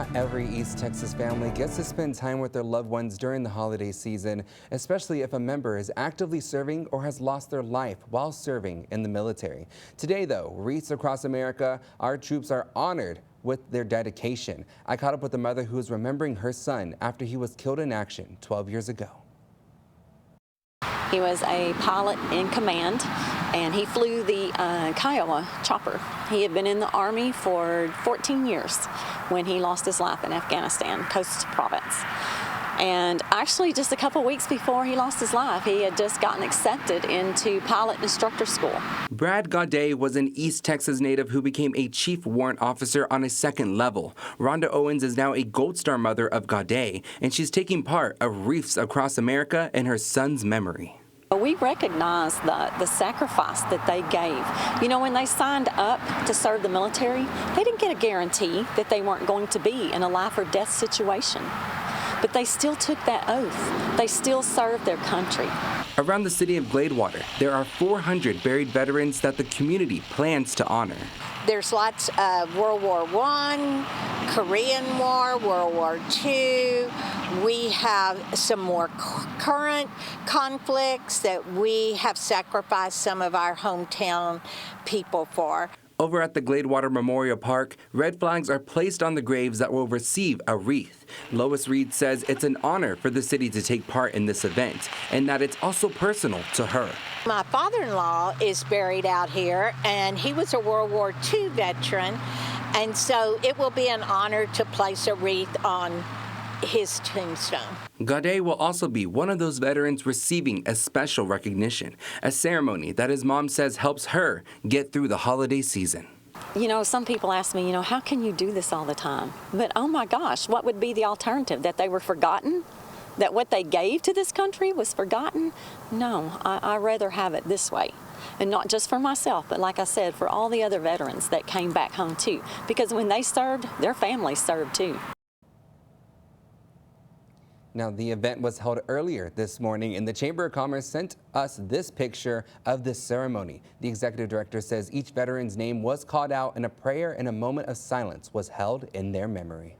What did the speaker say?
Not every East Texas family gets to spend time with their loved ones during the holiday season, especially if a member is actively serving or has lost their life while serving in the military. Today, though, Wreaths Across America, our troops are honored with their dedication. I caught up with a mother who is remembering her son after he was killed in action 12 years ago. He was a pilot in command, and he flew the Kiowa chopper. He had been in the Army for 14 years when he lost his life in Afghanistan, Coast Province. And actually, just a couple weeks before he lost his life, he had just gotten accepted into pilot instructor school. Brad Gaudet was an East Texas native who became a chief warrant officer on a second level. Rhonda Owens is now a Gold Star mother of Gaudet, and she's taking part of Wreaths Across America in her son's memory. We recognize the sacrifice that they gave. You know, when they signed up to serve the military, they didn't get a guarantee that they weren't going to be in a life or death situation. But they still took that oath. They still served their country. Around the city of Gladewater, there are 400 buried veterans that the community plans to honor. There's lots of World War I, Korean War, World War II. We have some more current conflicts that we have sacrificed some of our hometown people for. Over at the Gladewater Memorial Park, red flags are placed on the graves that will receive a wreath. Lois Reed says it's an honor for the city to take part in this event, and that it's also personal to her. My father-in-law is buried out here, and he was a World War II veteran, and so it will be an honor to place a wreath on his tombstone. Gaudet will also be one of those veterans receiving a special recognition, a ceremony that his mom says helps her get through the holiday season. You know, some people ask me, how can you do this all the time? But oh my gosh, what would be the alternative? That they were forgotten? That what they gave to this country was forgotten? No, I'd rather have it this way. And not just for myself, but like I said, for all the other veterans that came back home too. Because when they served, their families served too. Now, the event was held earlier this morning, and the Chamber of Commerce sent us this picture of this ceremony. The executive director says each veteran's name was called out, and a prayer and a moment of silence was held in their memory.